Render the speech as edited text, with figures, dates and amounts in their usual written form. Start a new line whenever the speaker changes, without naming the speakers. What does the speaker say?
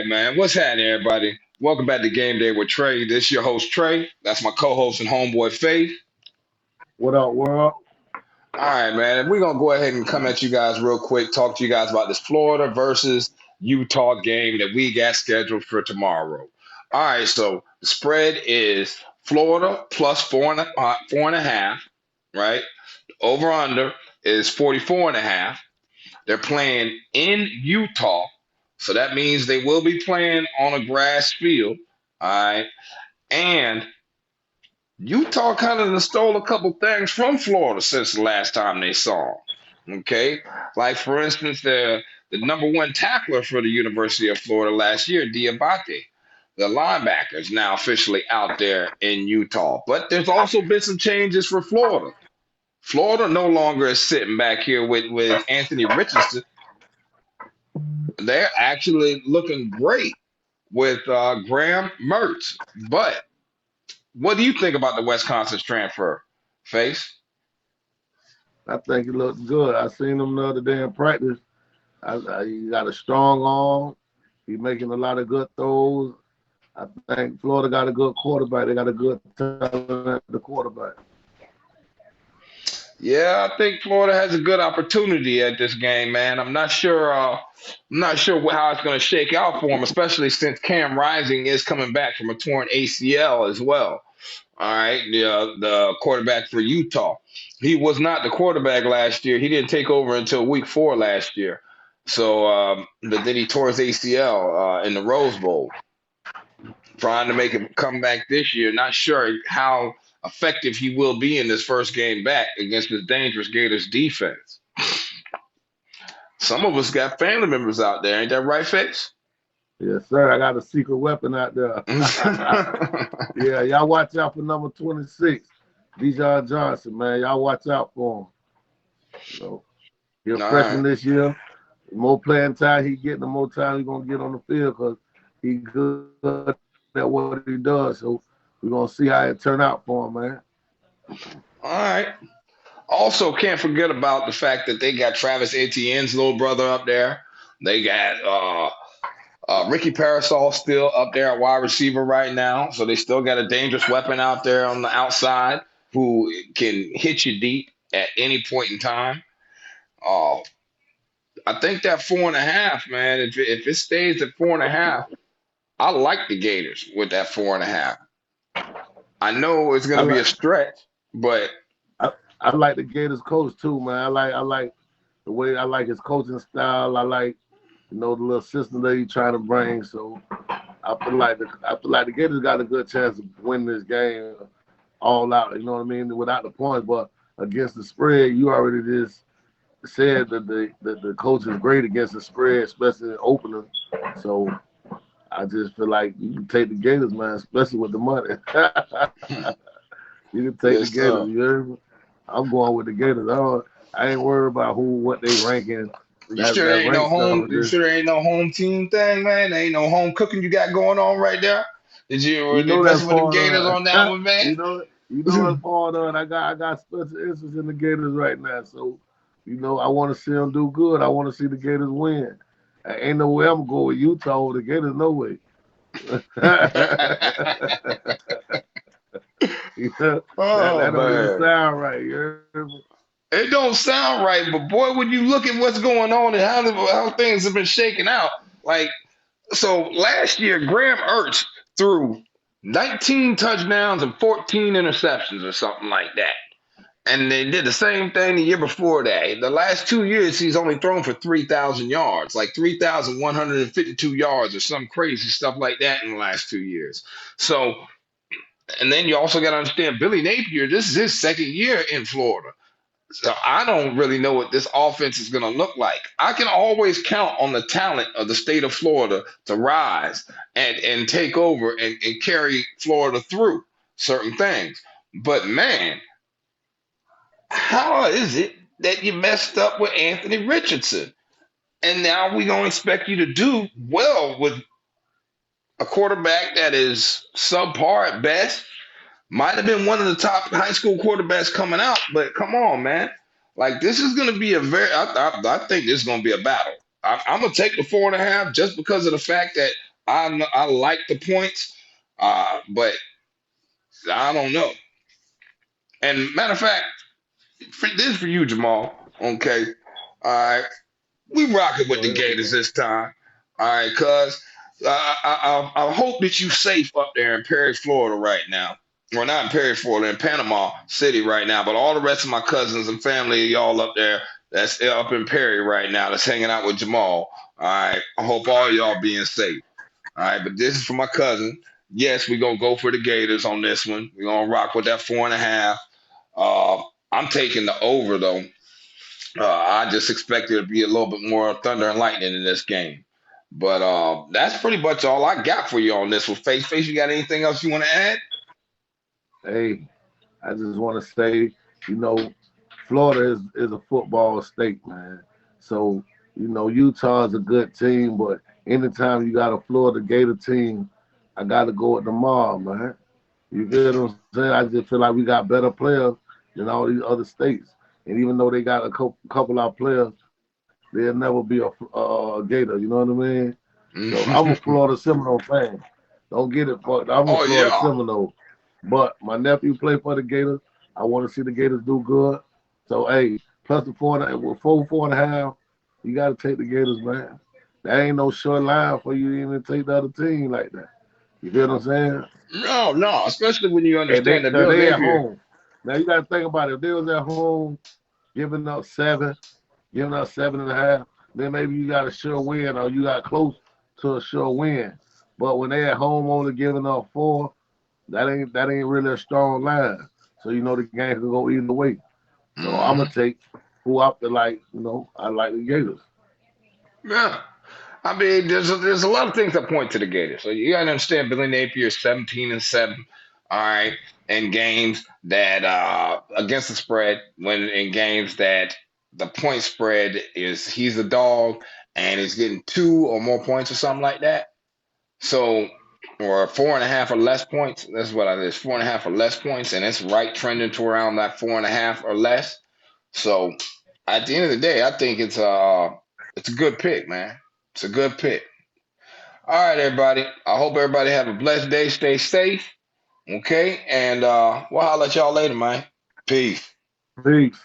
Man. What's happening, everybody? Welcome back to Game Day with Trey. This is your host, Trey. That's my co-host and homeboy, Faith.
What up, world?
All right, man. We're going to go ahead and come at you guys real quick, talk to you guys about this Florida versus Utah game that we got scheduled for tomorrow. All right, so the spread is Florida plus four and a half, right? Over under is 44 and a half. They're playing in Utah, so that means they will be playing on a grass field. All right. And Utah kind of stole a couple things from Florida since the last time they saw 'em. Okay. Like, for instance, the number one tackler for the University of Florida last year, Diabate, the linebacker, is now officially out there in Utah. But there's also been some changes for Florida. Florida no longer is sitting back here with Anthony Richardson. They're actually looking great with Graham Mertz. But what do you think about the Wisconsin transfer, Face?
I think he looks good. I seen him the other day in practice. He got a strong arm. He's making a lot of good throws. I think Florida got a good quarterback. They got a good talent at the quarterback.
Yeah, I think Florida has a good opportunity at this game, man. I'm not sure. How it's going to shake out for them, especially since Cam Rising is coming back from a torn ACL as well. All right, the quarterback for Utah. He was not the quarterback last year. He didn't take over until week 4 last year. So, but then he tore his ACL in the Rose Bowl, trying to make him come back this year. Not sure how effective he will be in this first game back against this dangerous Gators defense. Some of us got family members out there, ain't that right, Face?
Yes, sir. I got a secret weapon out there. Yeah, y'all watch out for number 26, Bijan Johnson, man. Y'all watch out for him. So, he's a
All
freshman
right.
this year. The more playing time he get, the more time he's going to get on the field because he's good at what he does. So, we're going to see how it turn out for him, man.
All right. Also, can't forget about the fact that they got Travis Etienne's little brother up there. They got Ricky Parasol still up there at wide receiver right now. So they still got a dangerous weapon out there on the outside who can hit you deep at any point in time. Uh, I think that 4.5, man, if it stays at 4.5, I like the Gators with that 4.5. I know it's
I
going to be a
like
stretch, but
I like the Gators coach too, man. I like the way I like his coaching style. I like the little system that he's trying to bring. So I feel like the Gators got a good chance of winning this game all out. You know what I mean? Without the points, but against the spread, you already just said that the coach is great against the spread, especially in opening. So I just feel like you can take the Gators, man, especially with the money. You can take the
yes,
Gators.
sir.
You heard me? I'm going with the Gators. I ain't worried about what they ranking.
You
That
sure there
that
ain't no
rank stuff
home?
is
You
just
sure there ain't no home team thing, man? There ain't no home cooking you got going on right there. Did you
you
or they
know that's
messing with them
part
Gators
of
on that one, man?
that's part of it. I got special interest in the Gators right now. So, I want to see them do good. I want to see the Gators win. Ain't no way I'm going to go with Utah over the Gators. No way. That
Oh
don't even
man,
sound right. You heard me?
it don't sound right, but boy, when you look at what's going on and how things have been shaking out, like so last year, Graham Ertz threw 19 touchdowns and 14 interceptions or something like that. And they did the same thing the year before that. The last 2 years, he's only thrown for 3,000 yards, like 3,152 yards or some crazy stuff like that in the last 2 years. So, and then you also got to understand Billy Napier, this is his second year in Florida. So I don't really know what this offense is going to look like. I can always count on the talent of the state of Florida to rise and take over and carry Florida through certain things. But man, how is it that you messed up with Anthony Richardson? And now we're going to expect you to do well with a quarterback that is subpar at best. Might have been one of the top high school quarterbacks coming out, but come on, man. Like, this is going to be I think this is going to be a battle. I'm going to take the 4.5 just because of the fact that I like the points, but I don't know. And matter of fact, this is for you, Jamal. Okay, all right, we rocking with
Go
the
ahead,
Gators
bro.
this time. All right, cuz I hope that you safe up there in Perry, Florida right now. Well, not in Perry, Florida, in Panama City right now, but all the rest of my cousins and family, y'all up there that's up in Perry right now that's hanging out with Jamal. All right, I hope all y'all being safe. All right, but this is for my cousin. Yes, we're gonna go for the Gators on this one. We're gonna rock with that 4.5. Uh, I'm taking the over though. I just expect there to be a little bit more thunder and lightning in this game. But that's pretty much all I got for you on this one. Face Face, you got anything else you want to add?
Hey, I just want to say, you know, Florida is a football state, man. So, Utah's a good team, but anytime you got a Florida Gator team, I got to go with the mob, man. You get what I'm saying? I just feel like we got better players than all these other states. And even though they got a couple of players, they'll never be a Gator. You know what I mean? So I'm a Florida Seminole fan. Don't get it fucked. I'm a
Oh
Florida
yeah.
Seminole. But my nephew played for the Gators. I want to see the Gators do good. So hey, plus the four and a half, you got to take the Gators, man. That ain't no short line for you to even take the other team like that. You feel what I'm saying?
No, no, especially when you
And
understand that
cause
Bill
they at
Napier.
home. Now you got to think about it. If they was at home giving up 7.5, then maybe you got a sure win or you got close to a sure win. But when they at home only giving up 4, that ain't really a strong line. So the game could go either way. So I'm gonna
Hmm.
take who I feel like. I like the Gators.
Yeah. I mean, there's a lot of things that point to the Gators. So you gotta understand Billy Napier is 17-7, all right, in games that against the spread, when in games that the point spread is he's a dog and he's getting 2 or more points or something like that. So or 4.5 or less points. That's what it is, 4.5 or less points, and it's right trending to around that 4.5 or less. So at the end of the day, I think it's a good pick, man. It's a good pick. All right, everybody. I hope everybody have a blessed day. Stay safe. Okay. And we'll holler at y'all later, man. Peace.
Peace.